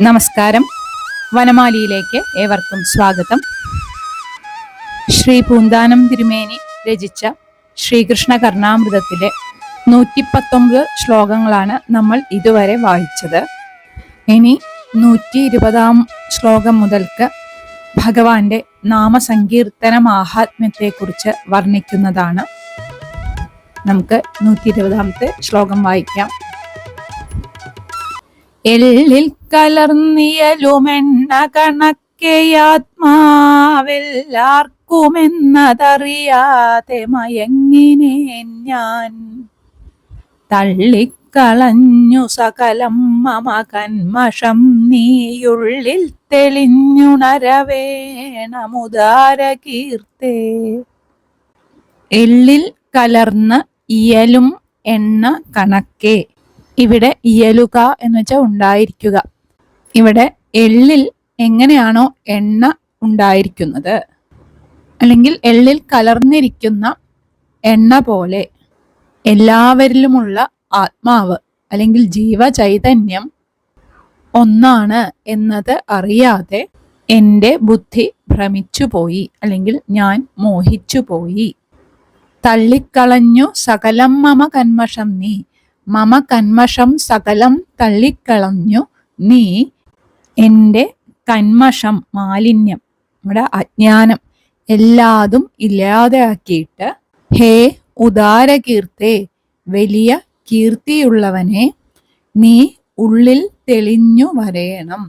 നമസ്കാരം. വനമാലിയിലേക്ക് ഏവർക്കും സ്വാഗതം. ശ്രീ പൂന്താനം തിരുമേനി രചിച്ച ശ്രീകൃഷ്ണ കർണാമൃതത്തിലെ 119 ശ്ലോകങ്ങളാണ് നമ്മൾ ഇതുവരെ വായിച്ചത്. ഇനി 120 ശ്ലോകം മുതൽക്ക് ഭഗവാന്റെ നാമസങ്കീർത്തന മാഹാത്മ്യത്തെക്കുറിച്ച് വർണ്ണിക്കുന്നതാണ്. നമുക്ക് 120 ശ്ലോകം വായിക്കാം. എള്ളിൽ കലർന്നിയലുമെണ്ണ കണക്കെയാത്മാവെല്ലാർക്കുമെന്നതറിയാതെ മയങ്ങിനേൻ ഞാൻ. തള്ളിക്കളഞ്ഞു സകലം മമ കന്മഷം നീയുള്ളിൽ തെളിഞ്ഞുണരവേണമുദാരകീർത്തേ. എള്ളിൽ കലർന്ന് ഇയലും എണ്ണ കണക്കെ. ഇവിടെ ഇയലുക എന്ന് വെച്ചാൽ ഉണ്ടായിരിക്കുക. ഇവിടെ എള്ളിൽ എങ്ങനെയാണോ എണ്ണ ഉണ്ടായിരിക്കുന്നത്, അല്ലെങ്കിൽ എള്ളിൽ കലർന്നിരിക്കുന്ന എണ്ണ പോലെ എല്ലാവരിലുമുള്ള ആത്മാവ് അല്ലെങ്കിൽ ജീവചൈതന്യം ഒന്നാണ് എന്നത് അറിയാതെ എൻ്റെ ബുദ്ധി ഭ്രമിച്ചുപോയി, അല്ലെങ്കിൽ ഞാൻ മോഹിച്ചുപോയി. തള്ളിക്കളഞ്ഞു സകലം മമ കന്മഷം നീ. മമ കന്മഷം സകലം തള്ളിക്കളഞ്ഞു നീ. എൻ്റെ കന്മഷം മാലിന്യം, ഇവിടെ അജ്ഞാനം, എല്ലാതും ഇല്ലാതെയാക്കിയിട്ട് ഹേ ഉദാരകീർത്തേ, വലിയ കീർത്തിയുള്ളവനെ, നീ ഉള്ളിൽ തെളിഞ്ഞു വരയണം.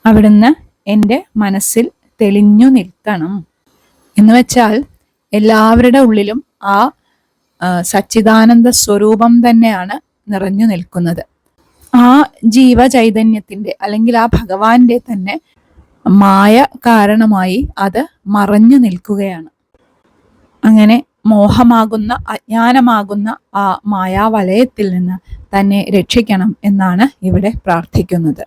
അവിടുന്ന് എൻ്റെ മനസ്സിൽ തെളിഞ്ഞു നിൽക്കണം. എന്ന് വെച്ചാൽ എല്ലാവരുടെ ഉള്ളിലും ആ സച്ചിദാനന്ദ സ്വരൂപം തന്നെയാണ് നിറഞ്ഞു നിൽക്കുന്നത്. ആ ജീവചൈതന്യത്തിൻ്റെ അല്ലെങ്കിൽ ആ ഭഗവാന്റെ തന്നെ മായ കാരണമായി അത് മറഞ്ഞു നിൽക്കുകയാണ്. അങ്ങനെ മോഹമാകുന്ന അജ്ഞാനമാകുന്ന ആ മായാവലയത്തിൽ നിന്ന് തന്നെ രക്ഷിക്കണം എന്നാണ് ഇവിടെ പ്രാർത്ഥിക്കുന്നത്.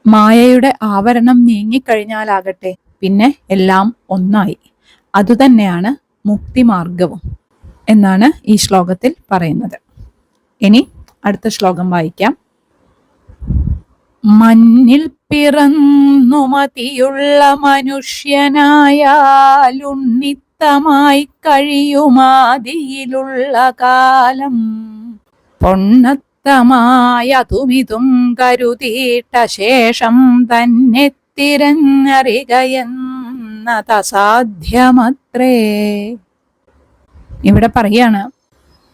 മായയുടെ ആവരണം നീങ്ങിക്കഴിഞ്ഞാലാകട്ടെ പിന്നെ എല്ലാം ഒന്നായി. അതുതന്നെയാണ് മുക്തിമാർഗവും എന്നാണ് ഈ ശ്ലോകത്തിൽ പറയുന്നത്. ഇനി അടുത്ത ശ്ലോകം വായിക്കാം. മഞ്ഞിൽ പിറന്നു മതിയുള്ള മനുഷ്യനായാലുണ്ണിത്തമായി കഴിയുമാതിയിലുള്ള കാലം പൊണ്ണത്തമായ തുമിതും കരുതിയിട്ട ശേഷം തന്നെ തിരഞ്ഞറികയെന്നതസാധ്യമത്രേ. ഇവിടെ പറയാണ്,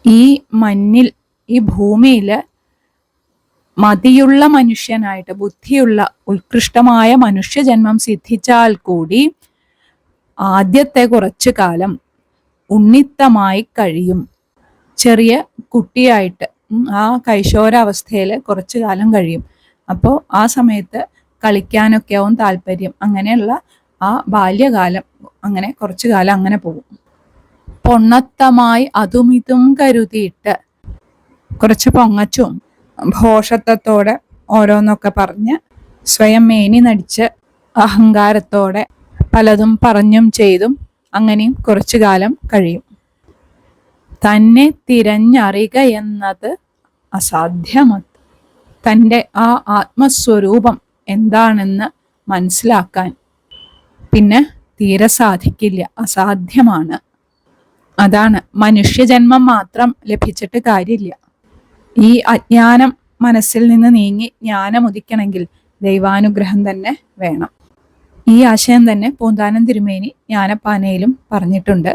ഈ മണ്ണിൽ, ഈ ഭൂമിയിൽ മതിയുള്ള മനുഷ്യനായിട്ട്, ബുദ്ധിയുള്ള ഉത്കൃഷ്ടമായ മനുഷ്യജന്മം സിദ്ധിച്ചാൽ കൂടി ആദ്യത്തെ കുറച്ചു കാലം ഉണ്ണിത്തമായി കഴിയും. ചെറിയ കുട്ടിയായിട്ട് ആ കൈശോരാവസ്ഥയിൽ കുറച്ചു കാലം കഴിയും. അപ്പോൾ ആ സമയത്ത് കളിക്കാനൊക്കെ ആവും താല്പര്യം. അങ്ങനെയുള്ള ആ ബാല്യകാലം അങ്ങനെ കുറച്ചു കാലം അങ്ങനെ പോകും. പൊണ്ണത്തമായി അതും ഇതും കരുതിയിട്ട്, കുറച്ച് പൊങ്ങച്ചും ഭോഷത്വത്തോടെ ഓരോന്നൊക്കെ പറഞ്ഞ് സ്വയം മേനി നടിച്ച് അഹങ്കാരത്തോടെ പലതും പറഞ്ഞും ചെയ്തും അങ്ങനെയും കുറച്ചു കാലം കഴിയും. തന്നെ തിരഞ്ഞറിയുക എന്നത് അസാധ്യമത്. തൻ്റെ ആ ആത്മസ്വരൂപം എന്താണെന്ന് മനസ്സിലാക്കാൻ പിന്നെ തീരെ സാധിക്കില്ല, അസാധ്യമാണ്. അതാണ്, മനുഷ്യജന്മം മാത്രം ലഭിച്ചിട്ട് കാര്യമില്ല. ഈ അജ്ഞാനം മനസ്സിൽ നിന്ന് നീങ്ങി ജ്ഞാനം ഉദിക്കണമെങ്കിൽ ദൈവാനുഗ്രഹം തന്നെ വേണം. ഈ ആശയം തന്നെ പൂന്താനം തിരുമേനി ജ്ഞാനപ്പാനയിലും പറഞ്ഞിട്ടുണ്ട്.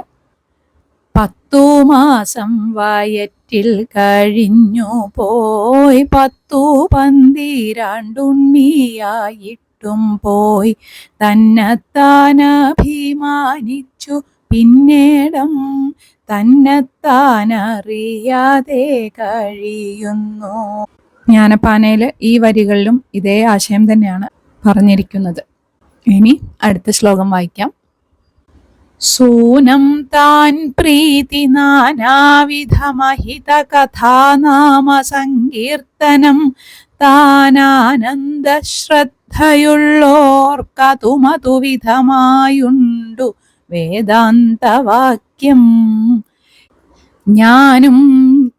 10 മാസം വയറ്റിൽ കഴിഞ്ഞു പോയി, 10 പന്തിരാണ്ടുണ്ണിയായിട്ടും പോയി, തന്നെത്താനഭിമാനിച്ചു പിന്നേടം തന്നെത്താനറിയാതെ കഴിയുന്നു. ജ്ഞാനപ്പാനയിൽ ഈ വരികളിലും ഇതേ ആശയം തന്നെയാണ് പറഞ്ഞിരിക്കുന്നത്. ഇനി അടുത്ത ശ്ലോകം വായിക്കാം. സൂനം താൻ പ്രീതി നാനാവിധമഹിത കഥാനാമ സങ്കീർത്തനം താനാനന്ദ ശ്രദ്ധയുള്ളോർക്കതുമതു വിധമായുണ്ടു വേദാന്തവാക്യം. ഞാനും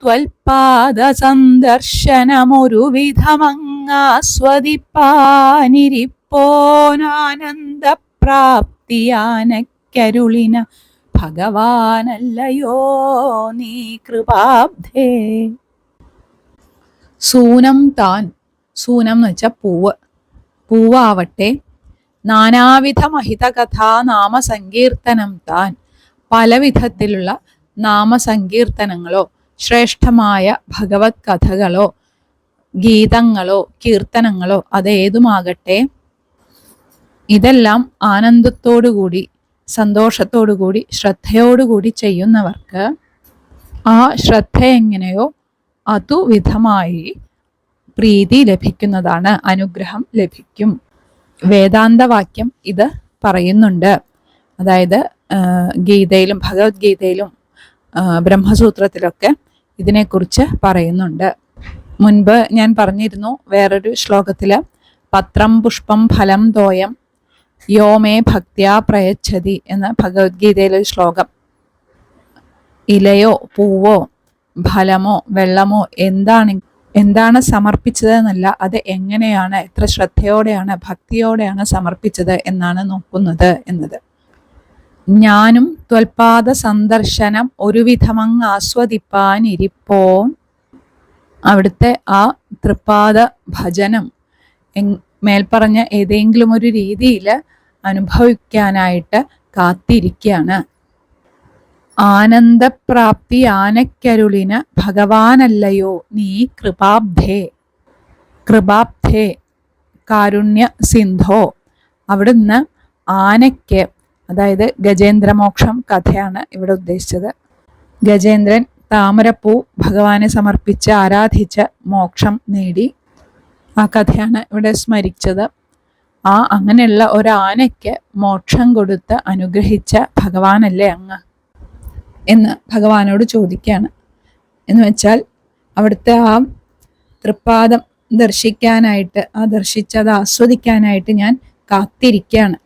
ത്വൽപാദ സന്ദർശനമൊരു വിധമങ്ങാസ്വദിപ്പാനിരിപ്പോനാനന്ദ പ്രാപ്തിയാനക്കരുളിന ഭഗവാനല്ലയോ നീ കൃപാബ്ധേ. സൂനം താൻ, സൂനം എന്ന് വെച്ചാൽ പൂവ്, പൂവാവട്ടെ നാനാവിധ മഹിതകഥാ നാമസങ്കീർത്തനം താൻ, പല വിധത്തിലുള്ള നാമസങ്കീർത്തനങ്ങളോ ശ്രേഷ്ഠമായ ഭഗവത് കഥകളോ ഗീതങ്ങളോ കീർത്തനങ്ങളോ അതേതുമാകട്ടെ, ഇതെല്ലാം ആനന്ദത്തോടുകൂടി സന്തോഷത്തോടുകൂടി ശ്രദ്ധയോടുകൂടി ചെയ്യുന്നവർക്ക് ആ ശ്രദ്ധ എങ്ങനെയോ അതുവിധമായി പ്രീതി ലഭിക്കുന്നതാണ്, അനുഗ്രഹം ലഭിക്കും. വേദാന്തവാക്യം ഇത് പറയുന്നുണ്ട്. അതായത് ഗീതയിലും ഭഗവത്ഗീതയിലും ബ്രഹ്മസൂത്രത്തിലൊക്കെ ഇതിനെക്കുറിച്ച് പറയുന്നുണ്ട്. മുൻപ് ഞാൻ പറഞ്ഞിരുന്നു വേറൊരു ശ്ലോകത്തില് പത്രം പുഷ്പം ഫലം തോയം യോമേ ഭക്ത്യാ പ്രയച്ഛതി എന്ന ഭഗവത്ഗീതയിലെ ശ്ലോകം. ഇലയോ പൂവോ ഫലമോ വെള്ളമോ എന്താണ് സമർപ്പിച്ചതെന്നല്ല, അത് എങ്ങനെയാണ് എത്ര ശ്രദ്ധയോടെയാണ് ഭക്തിയോടെയാണ് സമർപ്പിച്ചത് എന്നാണ് നോക്കുന്നത് എന്നത്. ഞാനും ത്വൽപാദ സന്ദർശനം ഒരുവിധമങ്ങ് ആസ്വദിപ്പാനിരിപ്പോൻ, അവിടുത്തെ ആ തൃപ്പാദ ഭജനം മേൽപ്പറഞ്ഞ ഏതെങ്കിലും ഒരു രീതിയിൽ അനുഭവിക്കാനായിട്ട് കാത്തിരിക്കുകയാണ്. ആനന്ദപ്രാപ്തി ആനക്കരുളിന് ഭഗവാനല്ലയോ നീ കൃപാബ്ധേ. കൃപാബ്ധേ കാരുണ്യ സിന്ധോ, അവിടുന്ന് ആനയ്ക്ക്, അതായത് ഗജേന്ദ്രമോക്ഷം കഥയാണ് ഇവിടെ ഉദ്ദേശിച്ചത്. ഗജേന്ദ്രൻ താമരപ്പൂ ഭഗവാനെ സമർപ്പിച്ച് ആരാധിച്ച് മോക്ഷം നേടി, ആ കഥയാണ് ഇവിടെ സ്മരിച്ചത്. ആ അങ്ങനെയുള്ള ഒരാനയ്ക്ക് മോക്ഷം കൊടുത്ത് അനുഗ്രഹിച്ച ഭഗവാനല്ലേ അങ്ങ് എന്ന് ഭഗവാനോട് ചോദിക്കുകയാണ്. എന്ന് വെച്ചാൽ അവിടുത്തെ ആ തൃപ്പാദം ദർശിക്കാനായിട്ട്, ആ ദർശിച്ചത് ആസ്വദിക്കാനായിട്ട് ഞാൻ കാത്തിരിക്കുകയാണ്,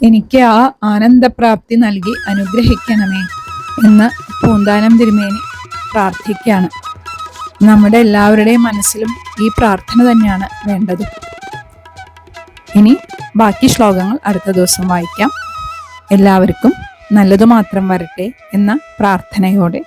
എനിക്ക് ആ ആനന്ദപ്രാപ്തി നൽകി അനുഗ്രഹിക്കണമേ എന്ന് പൂന്താനം തിരുമേനി പ്രാർത്ഥിക്കുകയാണ്. നമ്മുടെ എല്ലാവരുടെയും മനസ്സിലും ഈ പ്രാർത്ഥന തന്നെയാണ് വേണ്ടത്. ഇനി ബാക്കി ശ്ലോകങ്ങൾ അടുത്ത ദിവസം വായിക്കാം. എല്ലാവർക്കും നല്ലതു മാത്രം വരട്ടെ എന്ന പ്രാർത്ഥനയോടെ